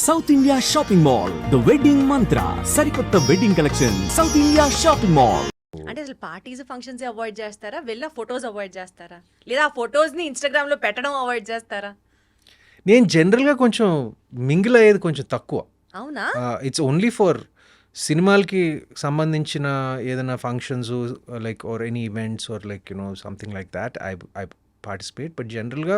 South India shopping mall the wedding మంత్ర సరికొత్త wedding collection south India shopping mall. అంటే అసలు parties functions avoid చేస్తారా, వెళ్ళా ఫొటోస్ అవాయిడ్ చేస్తారా, లేదా ఆ ఫొటోస్ ని ఇన్స్టాగ్రామ్ లో పెట్టడం అవాయిడ్ చేస్తారా? నేను జనరల్గా కొంచెం మింగిల్ అయ్యేది కొంచెం తక్కువ. అవునా? ఇట్స్ ఓన్లీ ఫర్ సినిమాలకి సంబంధించిన ఏదైనా functions like or any events or like something like that I participate. But జనరల్గా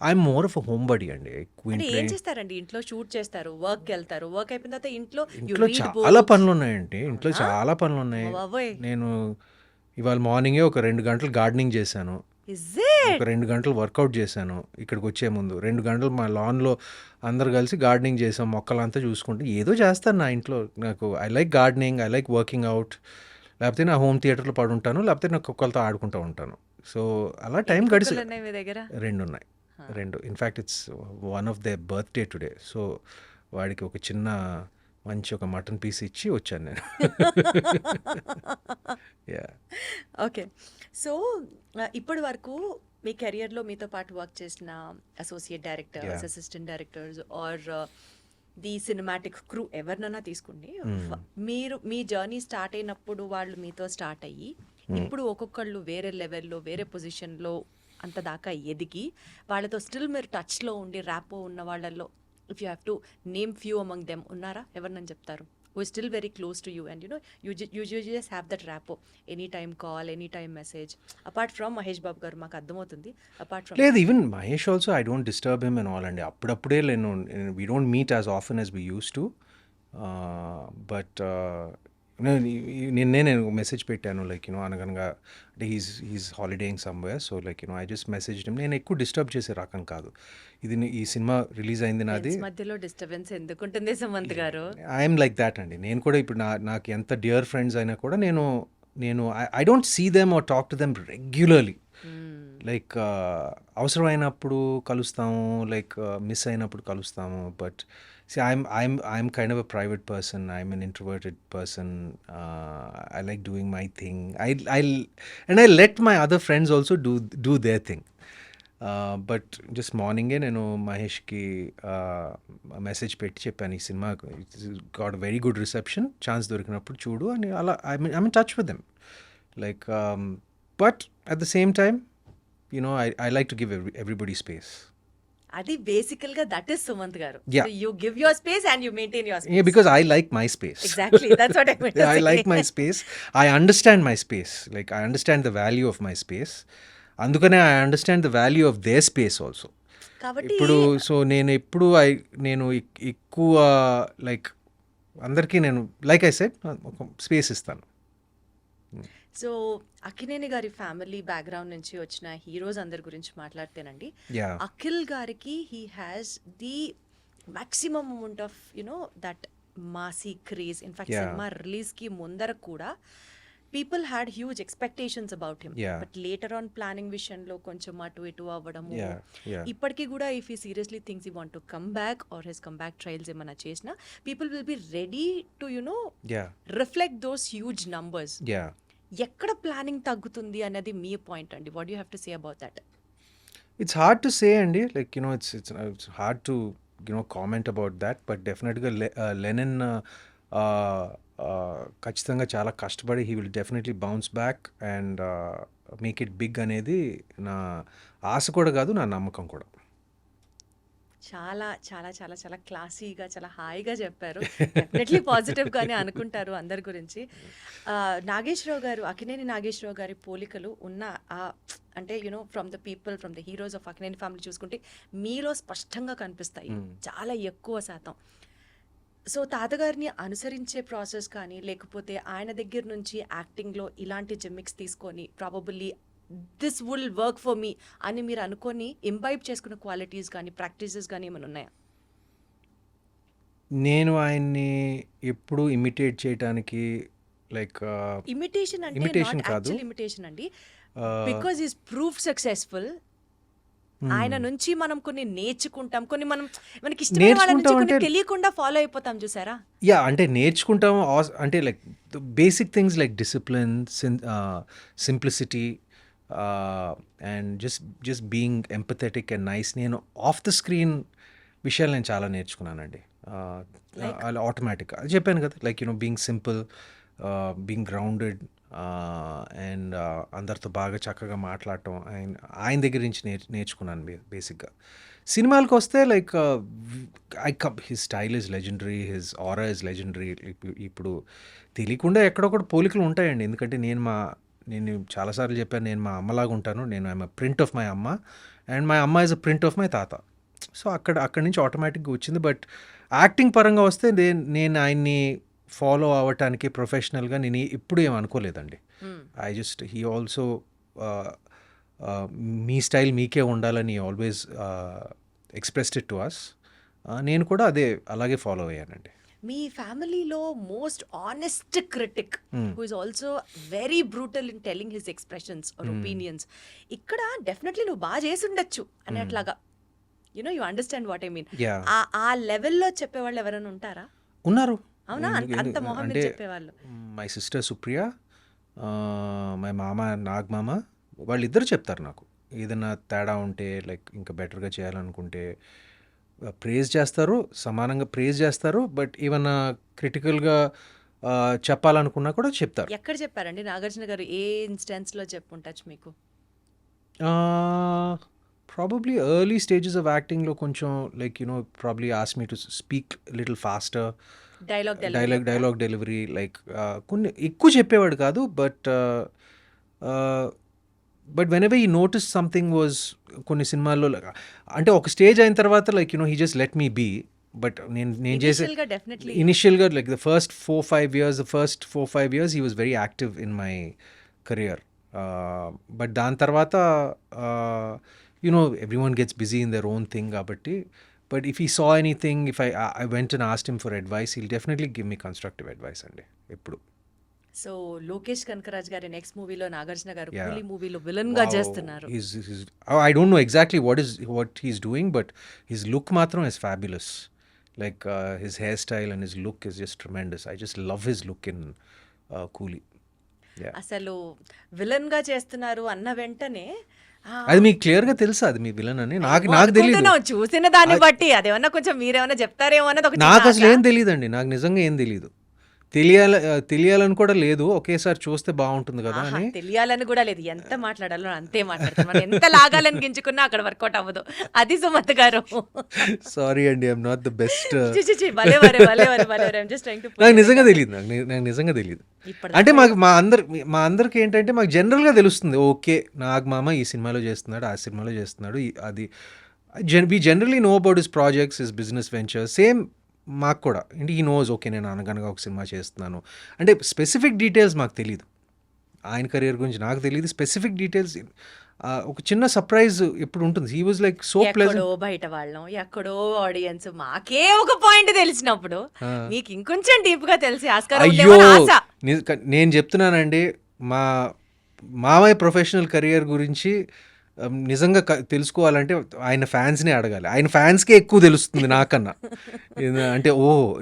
I'm more of a homebody అండి. అంటే ఏం చేస్తారండి? ఇంట్లో షూట్ చేస్తారు, వర్క్ వెళ్తారు, వర్క్ అయిపోయిన తర్వాత ఇంట్లో ఇంట్లో చాలా పనులు ఉన్నాయండి. ఇంట్లో చాలా పనులు ఉన్నాయి. బాబోయ్. నేను ఇవాళ మార్నింగే ఒక 2 గంటలు గార్డెనింగ్ చేశాను, ఒక 2 గంటలు వర్కౌట్ చేశాను. ఇక్కడికి వచ్చే ముందు 2 గంటలు మా లాన్లో అందరు కలిసి గార్డెనింగ్ చేసాం, మొక్కలంతా చూసుకుంటూ ఏదో చేస్తాను నా ఇంట్లో. నాకు I like gardening, I like working out. లేకపోతే నా హోమ్ థియేటర్లో పడుంటాను, లేకపోతే నా కుక్కలతో ఆడుకుంటూ ఉంటాను. సో అలా టైం గడిచి మీ దగ్గర 2 ఉన్నాయి. 2 in fact it's one of they birthday today. So వాడికి ఒక చిన్న మంచి ఒక మటన్ పీస్ ఇచ్చి వచ్చాను నేను. ఓకే. సో ఇప్పటి వరకు మీ కెరియర్లో మీతో పాటు వర్క్ చేసిన associate directors, assistant directors or the cinematic crew ఎవరినైనా తీసుకోండి, మీరు మీ జర్నీ స్టార్ట్ అయినప్పుడు వాళ్ళు మీతో స్టార్ట్ అయ్యి ఇప్పుడు ఒక్కొక్కళ్ళు వేరే లెవెల్లో వేరే పొజిషన్లో అంత దాకా ఎదిగి వాళ్ళతో స్టిల్ మీరు టచ్లో ఉండి ర్యాపో ఉన్న వాళ్ళల్లో if you have to name few among them ఉన్నారా? ఎవరినని చెప్తారు? who is still very close to you and you just have that rapport, anytime call, anytime message, apart from Mahesh Babu garu maaku ardhamoutundi, apart from లేదు, even Mahesh also I don't disturb him and all అండి. అప్పుడప్పుడే నేను we don't meet as often as we used to. But నేను message పెట్టాను like అనగనగా అంటే he's holidaying somewhere. So like I just message him. నేను ఎక్కువ డిస్టర్బ్ చేసే రకం కాదు. ఈ సినిమా రిలీజ్ అయింది నాది, మధ్యలో డిస్టర్బెన్స్ ఎందుకుంటుంది సుమంత్ గారు? ఐఎమ్ లైక్ దాట్ అండి. నేను కూడా ఇప్పుడు నాకు ఎంత డియర్ ఫ్రెండ్స్ అయినా కూడా నేను I don't see them or talk to them regularly. Like అవసరమైనప్పుడు కలుస్తాము, లైక్ మిస్ అయినప్పుడు కలుస్తాము. But see I'm kind of a private person. I'm an introverted person. I like doing my thing. I let my other friends also do their thing. But just morning నేను మహేష్కి message పెట్టి చెప్పాను, ఈ cinema got very good reception, chance దొరికినప్పుడు చూడు అని. అలా I mean touch with them like. But at the same time I like to give everybody space. అది బేసికల్ గా దట్ ఇస్ సుమంత్ గారు. Yeah. You give your space and you maintain your space. Yeah, because I like my space. Exactly, that's what I meant. I like my space. I understand my space. Like I understand the value of my space. అందుకనే I understand the value of their space also. కాబట్టి ఇప్పుడు so నేను ఎక్కువ like అందరికీ నేను like I said ఒక space ఇస్తాను. So Akkineni గారి ఫ్యామిలీ బ్యాక్గ్రౌండ్ నుంచి వచ్చిన హీరోస్ అందరి గురించి మాట్లాడితేనండి, Yeah. అఖిల్ గారికి he has the maximum amount of that Masih craze. In fact Yeah. Cinema release కి ముందర కూడా people had huge expectations about him. Yeah. But later on planning విషయంలో కొంచెం అటు ఇటు అవ్వడము, Yeah. ఇప్పటికీ కూడా if he seriously things he want to come back or his come back trials ఏమైనా చేసినా people will be ready to Yeah. Reflect those huge numbers. Yeah. ఎక్కడ ప్లానింగ్ తగ్గుతుంది అనేది మీ పాయింట్ అండి. What you have to say about that? It's hard to say అండి, like it's hard to comment about that. But డెఫినెట్గా Lenin ఖచ్చితంగా చాలా కష్టపడి he will definitely bounce back and make it big అనేది నా ఆశ కూడా కాదు, నా నమ్మకం కూడా. చాలా చాలా చాలా చాలా క్లాసీగా చాలా హాయిగా చెప్పారు. డెఫినెట్లీ పాజిటివ్ గానే అనుకుంటారు అందరి గురించి. నాగేశ్వరరావు గారు, అక్కినేని నాగేశ్వరరావు గారి పోలికలు ఉన్న అంటే from the people, from the heroes of Akkineni family చూసుకుంటే మీలో స్పష్టంగా కనిపిస్తాయి చాలా ఎక్కువ శాతం. సో తాతగారిని అనుసరించే ప్రాసెస్ కానీ, లేకపోతే ఆయన దగ్గర నుంచి యాక్టింగ్లో ఇలాంటి జిమ్మిక్స్ తీసుకొని probably this will work for me అని మీరు అనుకొని ఇంబైబ్ చేసుకున్న క్వాలిటీస్ కానీ ప్రాక్టీసెస్ కానీ ఏమైనా ఉన్నాయా? నేను ఆయన్ని ఎప్పుడు ఇమిటేట్ చేయడానికి లైక్ ఇమిటేషన్ అంటే imitation నాట్ కాదు. యాక్చువల్ ఇమిటేషన్ అండి, బికాజ్ ఈస్ ప్రూఫ్ సక్సెస్ఫుల్. ఆయన నుంచి మనం కొన్ని నేర్చుకుంటాం, కొన్ని మనకి ఇష్టమైన వాళ్ళ నుంచి నేర్చుకుంటాం కొన్ని అంటే- తెలియకుండా ఫాలో అయిపోతాం చూసారా? యా, అంటే నేర్చుకుంటాం అంటే like basic things like discipline, simplicity and just being empathetic and nice. నేను ఆఫ్ ద స్క్రీన్ విషయాలు నేను చాలా నేర్చుకున్నానండి. అలా ఆటోమేటిక్ అది చెప్పాను కదా, like being simple, being grounded, and అందరితో బాగా చక్కగా మాట్లాడటం ఆయన దగ్గర నుంచి నేర్చుకున్నాను బేసిక్గా. సినిమాలకు వస్తే like his style is legendary, his aura is legendary. ఇప్పుడు తెలియకుండా ఎక్కడొక్కడ పోలికలు ఉంటాయండి, ఎందుకంటే నేను చాలాసార్లు చెప్పాను, నేను మా అమ్మలాగా ఉంటాను, నేను ఐఎమ్ ప్రింట్ ఆఫ్ మై అమ్మ అండ్ మై అమ్మ is a print of my తాత. సో అక్కడి నుంచి ఆటోమేటిక్గా వచ్చింది. బట్ యాక్టింగ్ పరంగా వస్తే నేను ఆయన్ని ఫాలో అవ్వటానికి ప్రొఫెషనల్గా నేను ఎప్పుడు ఏం అనుకోలేదండి. ఐ జస్ట్ హీ ఆల్సో మీ స్టైల్ మీకే ఉండాలని always expressed it to us. నేను కూడా అలాగే ఫాలో అయ్యానండి. మీ ఫ్యామిలీలో most honest critic who is also very brutal in telling his expressions or opinions, ఇక్కడ డెఫినెట్లీ నువ్వు బాగా చేసి ఉండొచ్చు అనేట్లాగా, you understand what I mean, ఆ లెవెల్లో చెప్పేవాళ్ళు ఎవరైనా ఉంటారా? ఉన్నారు. అవునా? అంత మొహం మీద చెప్పేవాళ్ళు. మై సిస్టర్ సుప్రియ, మై మామ నాగమామ, వాళ్ళిద్దరు చెప్తారు నాకు ఏదైనా తేడా ఉంటే, లైక్ ఇంకా బెటర్గా చేయాలనుకుంటే ప్రేజ్ చేస్తారు, సమానంగా ప్రేజ్ చేస్తారు. బట్ ఏమన్నా క్రిటికల్గా చెప్పాలనుకున్నా కూడా చెప్తారు. ఎక్కడ చెప్పారండి నాగార్జున గారు? ఏ ఇన్స్టెన్స్లో చెప్పుంటచ్చు మీకు? ప్రాబబ్లీ ఎర్లీ స్టేజెస్ ఆఫ్ యాక్టింగ్లో కొంచెం like probably ask me to speak little faster, dialogue delivery, like కొన్ని ఎక్కువ చెప్పేవాడు కాదు. But whenever he notice something was, కొన్ని సినిమాల్లో అంటే ఒక స్టేజ్ అయిన తర్వాత like he just let me be. But నేను చేసే ఇనిషియల్గా like the first 4-5 years he was very active in my career. But దాని తర్వాత everyone gets busy in their own thing కాబట్టి. But if he saw anything, if I went and asked him for advice, he'll definitely give me constructive advice అండి ఎప్పుడు. So Lokesh Kanagaraj గారి next మూవీలో నాగార్జున గారు కూలీ మూవీలో విలన్ గా చేస్తున్నారు. I don't know exactly what he's doing, but his look matram is fabulous. Like his hairstyle and his look is just tremendous. I just love his look in Coolie. Yeah. అసలు villain గా చేస్తున్నారు అన్న వెంటనే అది మీకు clear గా తెలుసా అది మీ విలన్ అని? నాకు తెలియదు, చూసిన దాన్ని బట్టి. అదేమన్నా కొంచెం మీరేమన్నా చెప్తారేమో అన్నది. నాకు అసలు ఏం తెలియదండి, నాకు నిజంగా ఏం తెలియదు. తెలియాలని కూడా లేదు, ఒకేసారి చూస్తే బాగుంటుంది కదా అని. తెలియాలని కూడా లేదు, ఎంత మాట్లాడాలో అంతే మాట్లాడతాం. మనం ఎంత లాగాలని గించుకున్నా అక్కడ వర్కౌట్ అవ్వదు. అది సుమత్ గారు. సారీ అండి, ఐఎమ్ నాట్ ద బెస్ట్. నాకు నిజంగా తెలియదు. అంటే మా అందరికి ఏంటంటే మాకు జనరల్గా తెలుస్తుంది, ఓకే నాగమామ ఈ సినిమాలో చేస్తున్నాడు, ఆ సినిమాలో చేస్తున్నాడు, అది we generally know about his projects, his business ventures. Same మాకు కూడా అంటే ఈ నోస్, ఓకే నేను అనగనగా ఒక సినిమా చేస్తున్నాను అంటే స్పెసిఫిక్ డీటెయిల్స్ మాకు తెలియదు. ఆయన కెరియర్ గురించి నాకు తెలియదు స్పెసిఫిక్ డీటెయిల్స్. ఒక చిన్న సర్ప్రైజ్ ఎప్పుడు ఉంటుంది. He was like so pleasant. బయట వాళ్ళం ఎక్కడో ఆడియన్స్ మాకే ఒక పాయింట్ తెలిసినప్పుడు మీకు ఇంకొంచెం డీప్ గా తెలిసి ఆస్కారం ఉందేమో ఆశ. నేను చెప్తున్నానండి, మా మామయ్య ప్రొఫెషనల్ కెరియర్ గురించి నిజంగా తెలుసుకోవాలంటే ఆయన ఫ్యాన్స్నే అడగాలి. ఆయన ఫ్యాన్స్కే ఎక్కువ తెలుస్తుంది నాకన్నా. అంటే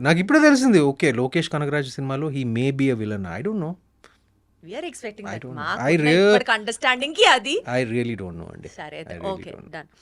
నాకు ఇప్పుడే తెలిసింది, ఓకే లోకేష్ కనగరాజు సినిమాలో he may be a villain. I don't know. I really don't know అండి. సరే, ఓకే, డన్.